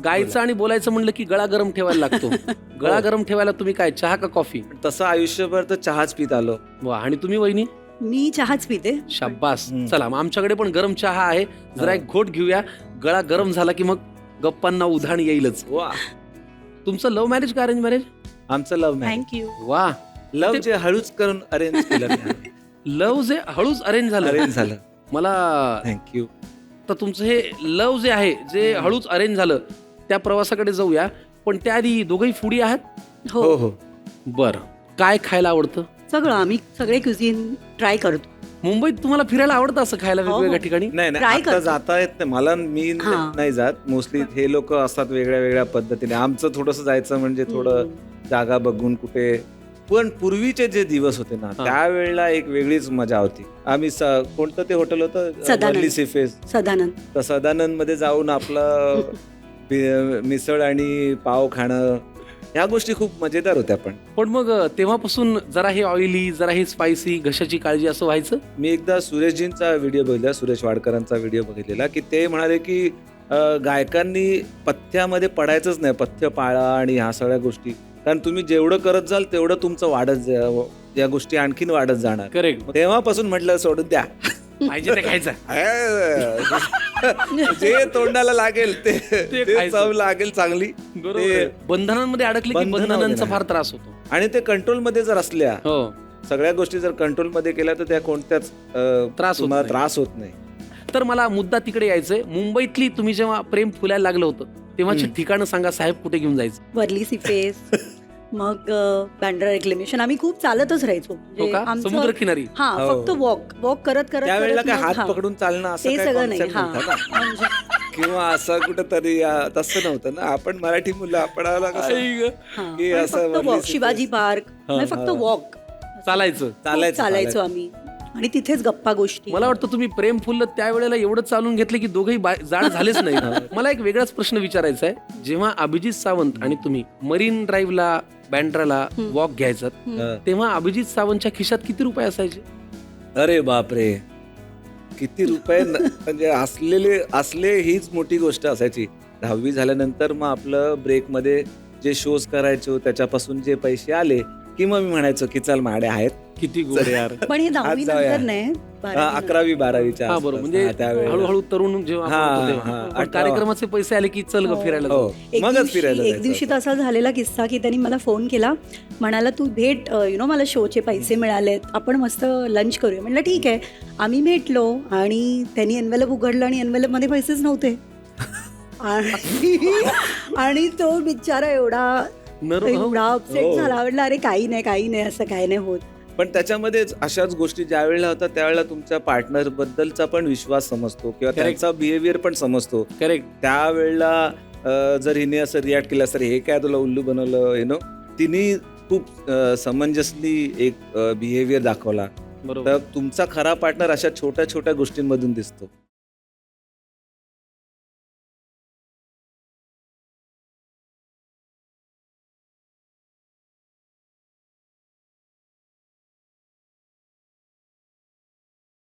गायचं आणि बोलायचं म्हणलं की गळा गरम ठेवायला लागतो. गळा गरम ठेवायला तुम्ही काय चहा का कॉफी? तसं आयुष्यभर तर चहाच पित आलो. वा. आणि तुम्ही वहिनी? मी चहाच पिते. शाब्बास. चला मग आमच्याकडे पण गरम चहा आहे, जरा एक घोट घेऊया. गळा गरम झाला की मग गप्पांना उधाण येईलच. वा. तुमचं लव्ह मॅरेज का अरेंज मॅरेज? आमचं लव्ह मॅरेज. थँक्यू. वा. लव्ह जे हळूच करून अरेंज केलं. लव्ह जे हळूच अरेंज झालं. अरेंज झालं. मला थँक्यू. तर तुमचं हे लव्ह जे आहे, जे हळूच अरेंज झालं, त्या प्रवासाकडे जाऊया. पण त्याआधी दोघंही फूडी आहात? हो हो, हो. बरं. काय खायला आवडतं? सगळं आम्ही सगळे क्युझिन ट्राय करतो. मुंबईत तुम्हाला फिरायला आवडतं असं खायला हो, वेगवेगळ्या हो. ठिकाणी? नाही नाही, Try आता करतो. जाता येत नाही मला. मी हां. नाही जात. मोस्टली हे लोक असतात वेगळ्या वेगळ्या पद्धतीने. आमचं थोडंसं जायचं म्हणजे थोडं जागा बघून कुठे. पण पूर्वीचे जे दिवस होते ना, हां. त्यावेळेला एक वेगळीच मजा होती. आम्ही कोणतं ते हॉटेल होतं, सदानंद. वर्ली सीफेस. सदानंद. तर सदानंद मध्ये जाऊन आपलं मिसळ आणि पाव खाणं, ह्या गोष्टी खूप मजेदार होत्या. पण मग तेव्हापासून जरा हे ऑइली, जरा हे स्पायसी, घशाची काळजी असं व्हायचं? मी एकदा सुरेशजींचा व्हिडिओ बघितला, सुरेश वाडकरांचा व्हिडिओ बघितलेला, की ते म्हणाले की गायकांनी पथ्यामध्ये पडायचंच नाही. पथ्य पाळा आणि ह्या सगळ्या गोष्टी, कारण तुम्ही जेवढं करत जाल तेवढं तुमचं वाढत या गोष्टी आणखीन वाढत जाणार. करेक्ट. तेव्हापासून म्हटलं सोडून द्या. पाहिजे ते खायचं. जे तोंडाला लागेल ते खायचं. चव लागेल चांगली. ते बंधनांमध्ये अडकले की बंधनामध्ये बंधनांचा नाही. फार त्रास होतो. आणि ते कंट्रोलमध्ये जर असल्या, हो. सगळ्या गोष्टी जर कंट्रोलमध्ये केल्या, तर त्या कोणत्याच त्रास होत तुम्हाला नाही. त्रास होत नाही. तर मला मुद्दा तिकडे यायचंय. मुंबईतली तुम्ही जेव्हा प्रेम फुलायला लागलं होतं, तेव्हाची ठिकाणं सांगा साहेब, कुठे घेऊन जायचं? वर्ली सीफेस, मग बँड्रा रिक्लेमेशन. आम्ही खूप चालतच राहायचो. हो म्हणजे का? समुद्र किनारी? हा, हो. फक्त वॉक करत करत त्यावेळेला करत काय मग हात हा. पकडून चालणं असं ते काय सगळं नाही. concept हा नव्हता ना. म्हणजे किंवा असं कुठंतरी तसं नव्हतं ना. आपण मराठी मुलं, आपणाला कसं हा. की पण असं फक्त Worli walk, sea face. Shivaji park, म्हणजे फक्त वॉक चालायचं. चालायचो आम्ही. आणि तिथेच गप्पा गोष्टी. मला वाटतं तुम्ही प्रेम फुललं त्यावेळेला एवढं चालून घेतलं की दोघंही जाड झालेच नाही. मला एक वेगळाच प्रश्न विचारायचा आहे. जेव्हा अभिजित सावंत आणि तुम्ही मरीन ड्राईव्हला, बँड्राला वॉक घ्यायचात, तेव्हा अभिजित सावंतच्या खिशात किती रुपये असायचे? अरे बापरे, किती रुपये म्हणजे असले हीच मोठी गोष्ट असायची. 10वी झाल्यानंतर मग आपलं ब्रेकमध्ये जे शोज करायचो त्याच्यापासून जे पैसे आले की मग मी म्हणायचो की चल माडे आहेत. किती गोड यार. पण हे 10वी जाऊया. नंतर नाही, 12वी 11वी 12वीच्या हा, बरोबर. म्हणजे हळूहळू तरुण जेव्हा आपण हा, होतो तेव्हा. हा. पण कार्यक्रमाचे पैसे आले की चल ग फिरायला हो, जाऊ. मगच फिरायला एक जायचं दिवशी होतं. तसा झालेला किस्सा की त्यांनी मला फोन केला, म्हणाला तू भेट, मला शोचे पैसे मिळालेत, आपण मस्त लंच करूया. म्हटलं ठीक आहे. आम्ही भेटलो आणि त्यांनी एनवेलप उघडलं आणि एनवेलप मध्ये पैसेच नव्हते. आणि तो बिचारा एवढा अपसेट हो. झाला. म्हटलं अरे काही नाही असं काही नाही होत. पण त्याच्यामध्ये अशाच गोष्टी ज्या वेळेला होतात त्यावेळेला तुमच्या पार्टनर बद्दलचा पण विश्वास समजतो किंवा त्यांचा बिहेवियर पण समजतो. करेक्ट. त्यावेळेला जर हिने असं रिॲक्ट केलं असतं, हे काय तुला उल्लू बनवलं, तिने खूप समंजसली एक बिहेवियर दाखवला. बरोबर. तर तुमचा खरा पार्टनर अशा छोट्या छोट्या गोष्टींमधून दिसतो.